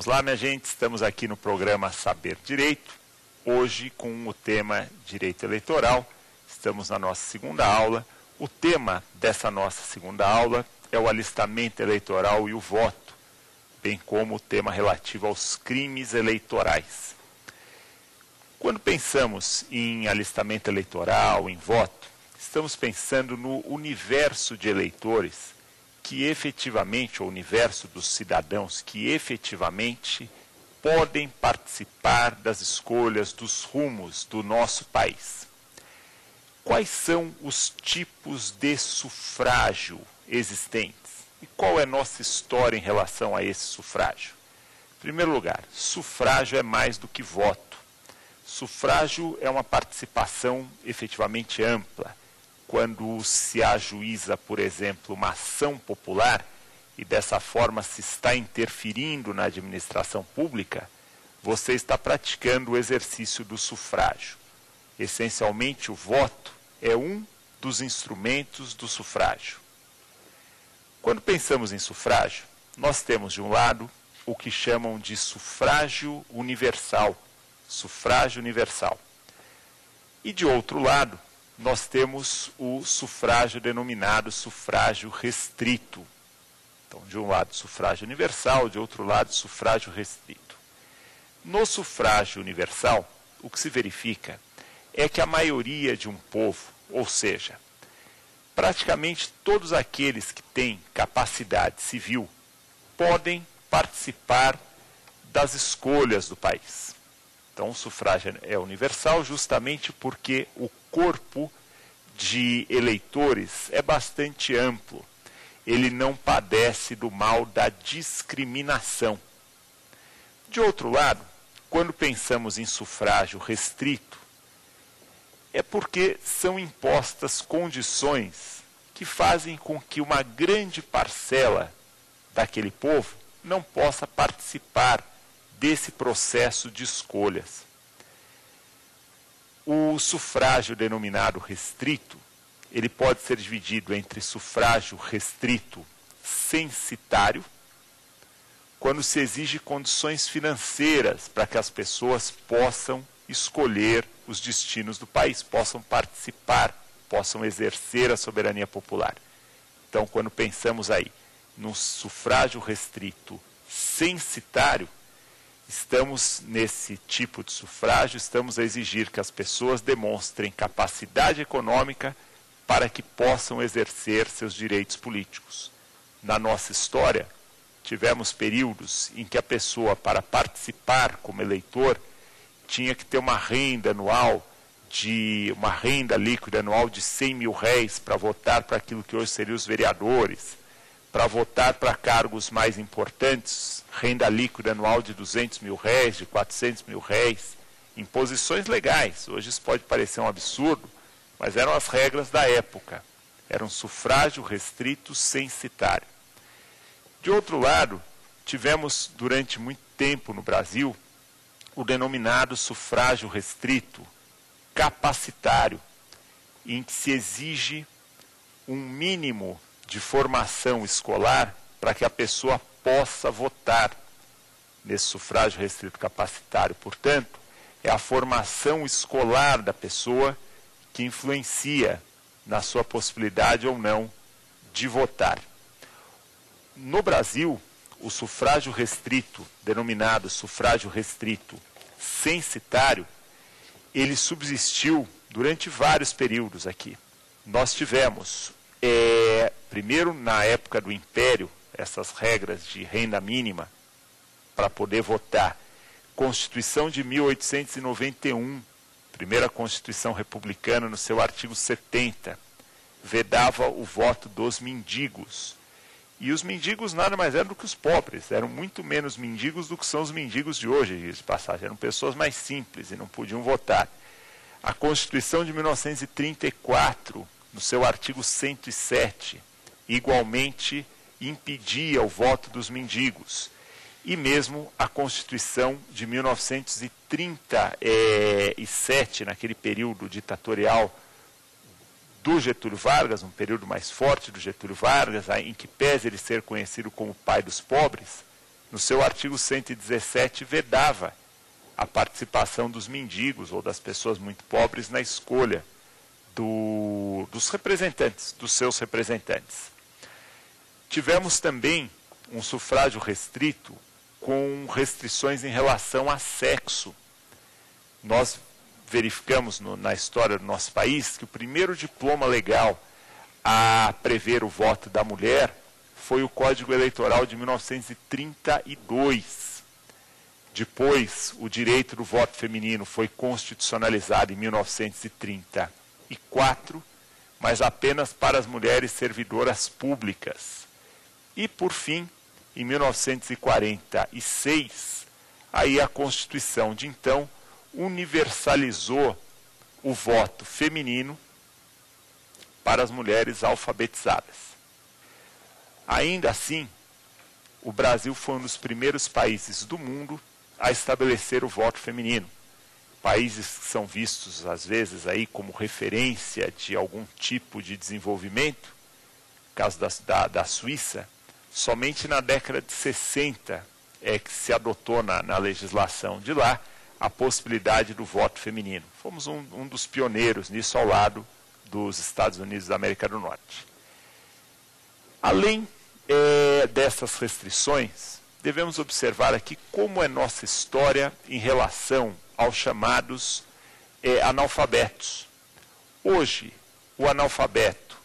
Vamos lá, minha gente, estamos aqui no programa Saber Direito, hoje com o tema Direito Eleitoral. Estamos na nossa segunda aula. O tema dessa nossa segunda aula é o alistamento eleitoral e o voto, bem como o tema relativo aos crimes eleitorais. Quando pensamos em alistamento eleitoral, em voto, estamos pensando no universo de eleitores que efetivamente, o universo dos cidadãos que efetivamente podem participar das escolhas, dos rumos do nosso país. Quais são os tipos de sufrágio existentes? E qual é a nossa história em relação a esse sufrágio? Em primeiro lugar, sufrágio é mais do que voto. Sufrágio é uma participação efetivamente ampla. Quando se ajuiza, por exemplo, uma ação popular e dessa forma se está interferindo na administração pública, você está praticando o exercício do sufrágio. Essencialmente, o voto é um dos instrumentos do sufrágio. Quando pensamos em sufrágio, nós temos de um lado o que chamam de sufrágio universal. Sufrágio universal. E de outro lado, nós temos o sufrágio denominado sufrágio restrito. Então, de um lado, sufrágio universal, de outro lado, sufrágio restrito. No sufrágio universal, o que se verifica é que a maioria de um povo, ou seja, praticamente todos aqueles que têm capacidade civil, podem participar das escolhas do país. Então, o sufrágio é universal justamente porque o corpo de eleitores é bastante amplo. Ele não padece do mal da discriminação. De outro lado, quando pensamos em sufrágio restrito, é porque são impostas condições que fazem com que uma grande parcela daquele povo não possa participar desse processo de escolhas. O sufrágio denominado restrito, ele pode ser dividido entre sufrágio restrito censitário, quando se exige condições financeiras para que as pessoas possam escolher os destinos do país, possam participar, possam exercer a soberania popular. Então, quando pensamos aí no sufrágio restrito censitário, estamos nesse tipo de sufrágio, estamos a exigir que as pessoas demonstrem capacidade econômica para que possam exercer seus direitos políticos. Na nossa história, tivemos períodos em que a pessoa, para participar como eleitor, tinha que ter uma renda líquida anual de 100 mil réis para votar para aquilo que hoje seriam os vereadores. Para votar para cargos mais importantes, renda líquida anual de 200 mil réis, de 400 mil réis, em posições legais. Hoje isso pode parecer um absurdo, mas eram as regras da época. Era um sufrágio restrito censitário. De outro lado, tivemos durante muito tempo no Brasil o denominado sufrágio restrito capacitário, em que se exige um mínimo de formação escolar para que a pessoa possa votar nesse sufrágio restrito capacitário. Portanto, é a formação escolar da pessoa que influencia na sua possibilidade ou não de votar. No Brasil, o sufrágio restrito, denominado sufrágio restrito censitário, ele subsistiu durante vários períodos aqui. Nós tivemos primeiro, na época do Império, essas regras de renda mínima para poder votar. Constituição de 1891, primeira Constituição republicana, no seu artigo 70, vedava o voto dos mendigos. E os mendigos nada mais eram do que os pobres, eram muito menos mendigos do que são os mendigos de hoje, de passagem. Eram pessoas mais simples e não podiam votar. A Constituição de 1934, no seu artigo 107, igualmente impedia o voto dos mendigos. E mesmo a Constituição de 1937, naquele período ditatorial do Getúlio Vargas, um período mais forte do Getúlio Vargas, em que pese ele ser conhecido como pai dos pobres, no seu artigo 117, vedava a participação dos mendigos ou das pessoas muito pobres na escolha dos representantes, dos seus representantes. Tivemos também um sufrágio restrito com restrições em relação a sexo. Nós verificamos na história do nosso país que o primeiro diploma legal a prever o voto da mulher foi o Código Eleitoral de 1932. Depois, o direito do voto feminino foi constitucionalizado em 1934, mas apenas para as mulheres servidoras públicas. E, por fim, em 1946, aí a Constituição de então universalizou o voto feminino para as mulheres alfabetizadas. Ainda assim, o Brasil foi um dos primeiros países do mundo a estabelecer o voto feminino. Países que são vistos, às vezes, aí como referência de algum tipo de desenvolvimento, caso da Suíça, somente na década de 60 é que se adotou na legislação de lá a possibilidade do voto feminino. Fomos um dos pioneiros nisso ao lado dos Estados Unidos da América do Norte. Além dessas restrições, devemos observar aqui como é nossa história em relação aos chamados analfabetos. Hoje, o analfabeto,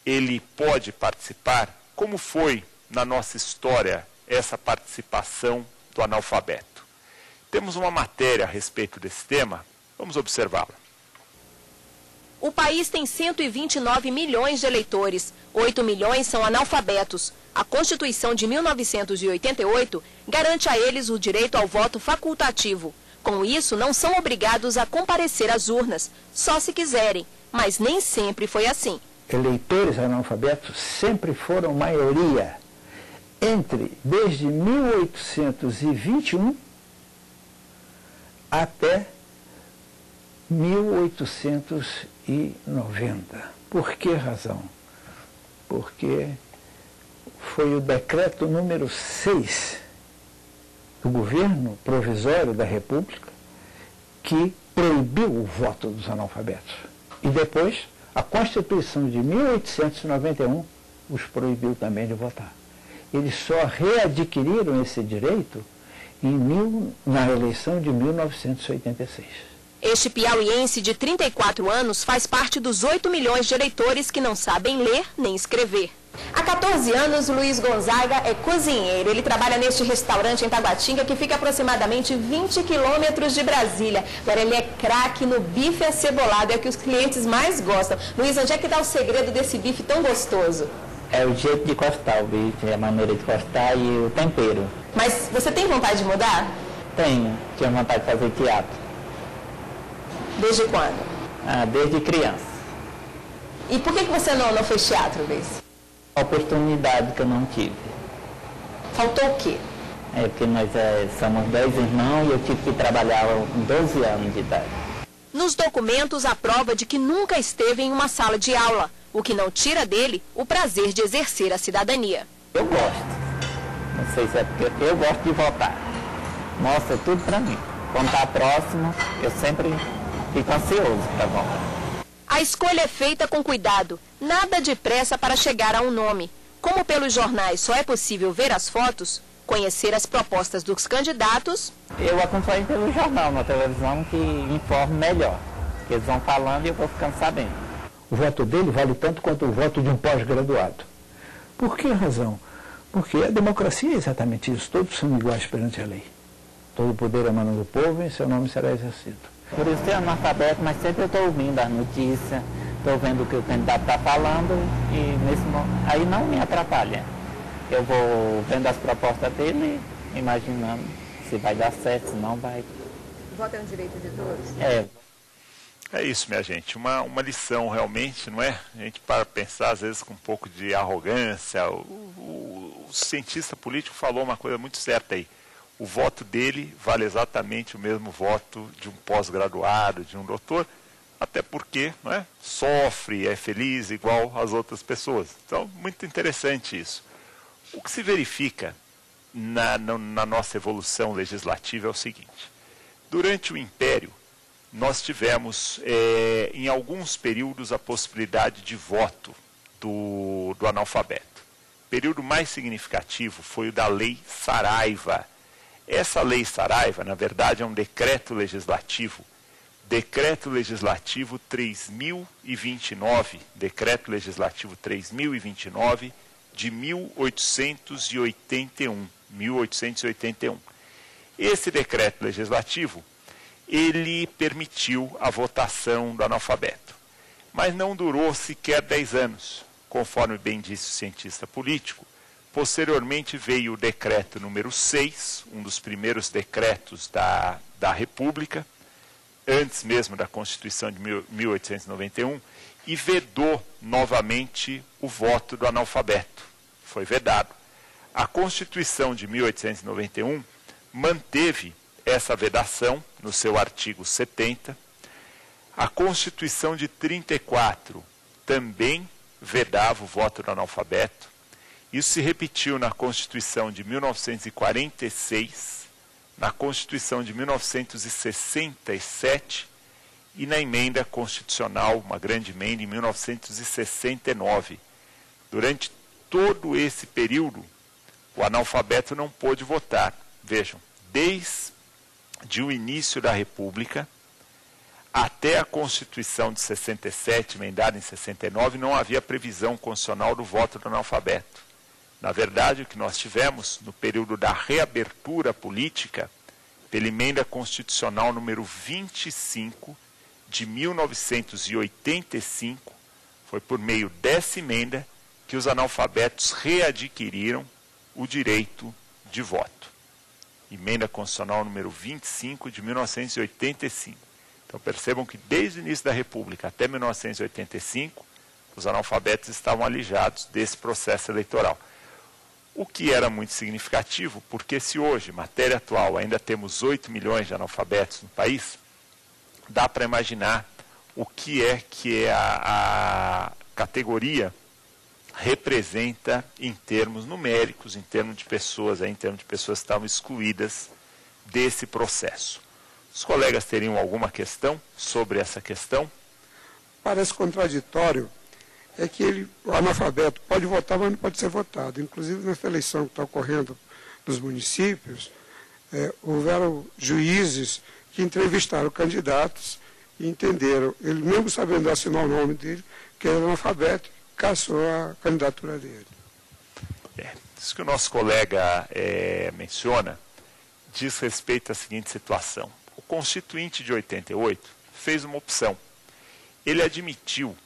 ele pode participar? Como foi na nossa história essa participação do analfabeto? Temos uma matéria a respeito desse tema, vamos observá-la. O país tem 129 milhões de eleitores, 8 milhões são analfabetos. A Constituição de 1988 garante a eles o direito ao voto facultativo. Com isso, não são obrigados a comparecer às urnas, só se quiserem, mas nem sempre foi assim. Eleitores analfabetos sempre foram maioria desde 1821 até 1890. Por que razão? Porque foi o decreto número 6 do governo provisório da República que proibiu o voto dos analfabetos. E depois, a Constituição de 1891 os proibiu também de votar. Eles só readquiriram esse direito na eleição de 1986. Este piauiense de 34 anos faz parte dos 8 milhões de eleitores que não sabem ler nem escrever. Há 14 anos, Luiz Gonzaga é cozinheiro. Ele trabalha neste restaurante em Taguatinga, que fica aproximadamente 20 quilômetros de Brasília. Agora, ele é craque no bife acebolado, é o que os clientes mais gostam. Luiz, onde é que está o segredo desse bife tão gostoso? É o jeito de cortar o bife, a maneira de cortar e o tempero. Mas você tem vontade de mudar? Tenho vontade de fazer teatro. Desde quando? Desde criança. E por que você não fez teatro, Luiz? A oportunidade que eu não tive. Faltou o quê? Porque nós somos 10 irmãos e eu tive que trabalhar com 12 anos de idade. Nos documentos, há prova de que nunca esteve em uma sala de aula, o que não tira dele o prazer de exercer a cidadania. Eu gosto. Não sei se é porque eu gosto de votar. Mostra tudo para mim. Quando está próximo, eu sempre fico ansioso para votar. A escolha é feita com cuidado, nada de pressa para chegar a um nome. Como pelos jornais só é possível ver as fotos, conhecer as propostas dos candidatos... Eu acompanho pelo jornal, na televisão, que informa melhor. Eles vão falando e eu vou ficando sabendo. O voto dele vale tanto quanto o voto de um pós-graduado. Por que razão? Porque a democracia é exatamente isso, todos são iguais perante a lei. Todo o poder emana do povo e em seu nome será exercido. Por isso eu sou analfabeto, mas sempre eu estou ouvindo as notícias, estou vendo o que o candidato está falando e aí não me atrapalha. Eu vou vendo as propostas dele, imaginando se vai dar certo, se não vai. Voto é um direito de todos? É isso, minha gente. Uma lição realmente, não é? A gente para pensar, às vezes, com um pouco de arrogância. O cientista político falou uma coisa muito certa aí. O voto dele vale exatamente o mesmo voto de um pós-graduado, de um doutor, até porque, não é, sofre, é feliz igual as outras pessoas. Então, muito interessante isso. O que se verifica na nossa evolução legislativa é o seguinte. Durante o Império, nós tivemos, em alguns períodos, a possibilidade de voto do analfabeto. O período mais significativo foi o da Lei Saraiva. Essa Lei Saraiva, na verdade, é um decreto legislativo. Decreto Legislativo 3029, Decreto Legislativo 3029 de 1881. Esse decreto legislativo, ele permitiu a votação do analfabeto, mas não durou sequer 10 anos, conforme bem disse o cientista político. Posteriormente veio o decreto número 6, um dos primeiros decretos da República, antes mesmo da Constituição de 1891, e vedou novamente o voto do analfabeto. Foi vedado. A Constituição de 1891 manteve essa vedação no seu artigo 70. A Constituição de 34 também vedava o voto do analfabeto. Isso se repetiu na Constituição de 1946, na Constituição de 1967 e na emenda constitucional, uma grande emenda, em 1969. Durante todo esse período, o analfabeto não pôde votar. Vejam, desde o início da República até a Constituição de 67, emendada em 69, não havia previsão constitucional do voto do analfabeto. Na verdade, o que nós tivemos no período da reabertura política, pela emenda constitucional número 25 de 1985, foi por meio dessa emenda que os analfabetos readquiriram o direito de voto. Emenda constitucional número 25 de 1985. Então percebam que desde o início da República até 1985, os analfabetos estavam alijados desse processo eleitoral. O que era muito significativo, porque se hoje, matéria atual, ainda temos 8 milhões de analfabetos no país, dá para imaginar o que a categoria representa em termos numéricos, em termos de pessoas que estavam excluídas desse processo. Os colegas teriam alguma questão sobre essa questão? Parece contraditório, é que o analfabeto pode votar, mas não pode ser votado. Inclusive, nessa eleição que está ocorrendo nos municípios, houveram juízes que entrevistaram candidatos e entenderam, ele mesmo sabendo assinar o nome dele, que era analfabeto, cassou a candidatura dele. Isso que o nosso colega menciona diz respeito à seguinte situação. O Constituinte de 88 fez uma opção. Ele admitiu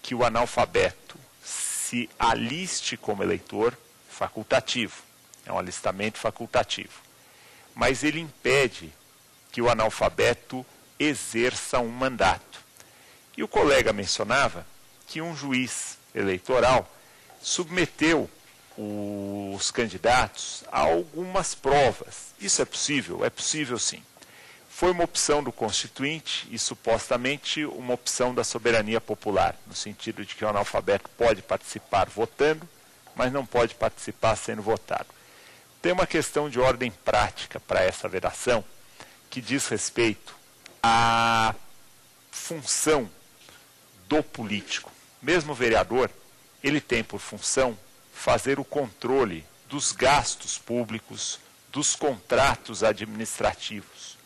que o analfabeto se aliste como eleitor facultativo. É um alistamento facultativo. Mas ele impede que o analfabeto exerça um mandato. E o colega mencionava que um juiz eleitoral submeteu os candidatos a algumas provas. Isso é possível? É possível sim. Foi uma opção do Constituinte e supostamente uma opção da soberania popular, no sentido de que o analfabeto pode participar votando, mas não pode participar sendo votado. Tem uma questão de ordem prática para essa vedação, que diz respeito à função do político. Mesmo o vereador, ele tem por função fazer o controle dos gastos públicos, dos contratos administrativos.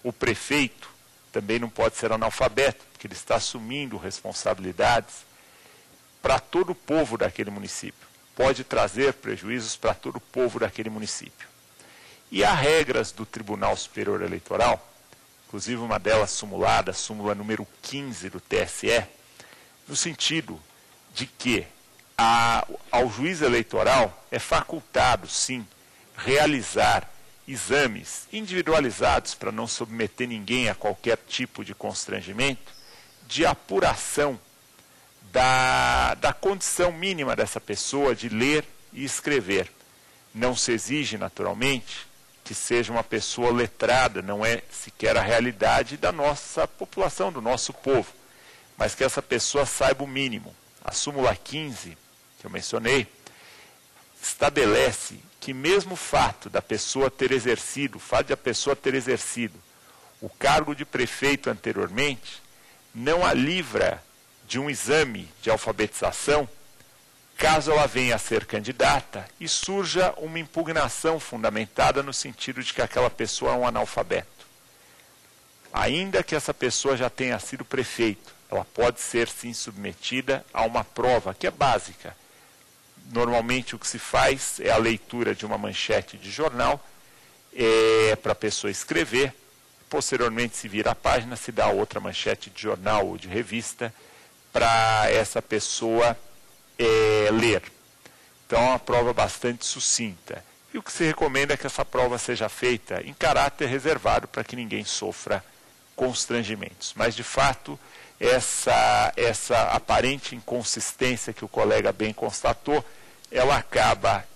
O prefeito também não pode ser analfabeto, porque ele está assumindo responsabilidades para todo o povo daquele município. Pode trazer prejuízos para todo o povo daquele município. E há regras do Tribunal Superior Eleitoral, inclusive uma delas simulada, a súmula número 15 do TSE, no sentido de que ao juiz eleitoral é facultado, sim, realizar exames individualizados para não submeter ninguém a qualquer tipo de constrangimento, de apuração da condição mínima dessa pessoa de ler e escrever. Não se exige, naturalmente, que seja uma pessoa letrada, não é sequer a realidade da nossa população, do nosso povo, mas que essa pessoa saiba o mínimo. A súmula 15, que eu mencionei, estabelece que mesmo o fato de a pessoa ter exercido o cargo de prefeito anteriormente, não a livra de um exame de alfabetização, caso ela venha a ser candidata e surja uma impugnação fundamentada no sentido de que aquela pessoa é um analfabeto. Ainda que essa pessoa já tenha sido prefeito, ela pode ser, sim, submetida a uma prova que é básica. Normalmente o que se faz é a leitura de uma manchete de jornal para a pessoa escrever, posteriormente se vira a página, se dá outra manchete de jornal ou de revista para essa pessoa ler. Então é uma prova bastante sucinta. E o que se recomenda é que essa prova seja feita em caráter reservado para que ninguém sofra constrangimentos. Mas, de fato, essa aparente inconsistência que o colega bem constatou, ela acaba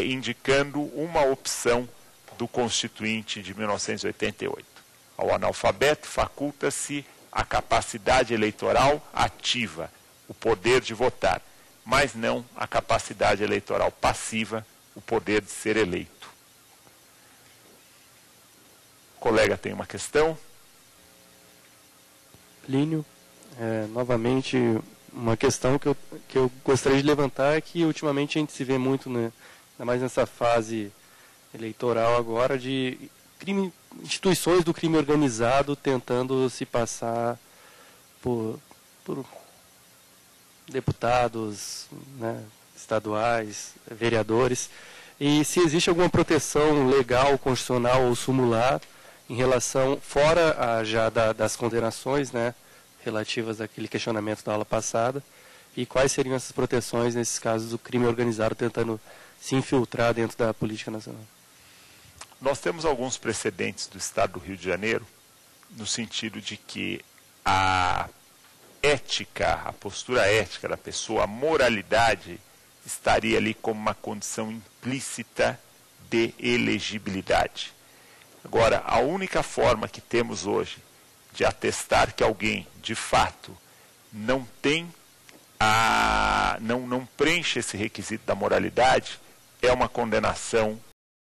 indicando uma opção do Constituinte de 1988. Ao analfabeto faculta-se a capacidade eleitoral ativa, o poder de votar, mas não a capacidade eleitoral passiva, o poder de ser eleito. O colega tem uma questão? Plínio, novamente, uma questão que eu gostaria de levantar é que ultimamente a gente se vê muito, né, ainda mais nessa fase eleitoral agora, de instituições do crime organizado tentando se passar por deputados, né, estaduais, vereadores, e se existe alguma proteção legal, constitucional ou sumular em relação, fora já das condenações, né, relativas àquele questionamento da aula passada, e quais seriam essas proteções nesses casos do crime organizado tentando se infiltrar dentro da política nacional? Nós temos alguns precedentes do Estado do Rio de Janeiro, no sentido de que a ética, a postura ética da pessoa, a moralidade, estaria ali como uma condição implícita de elegibilidade. Agora, a única forma que temos hoje de atestar que alguém, de fato, não preenche esse requisito da moralidade é uma condenação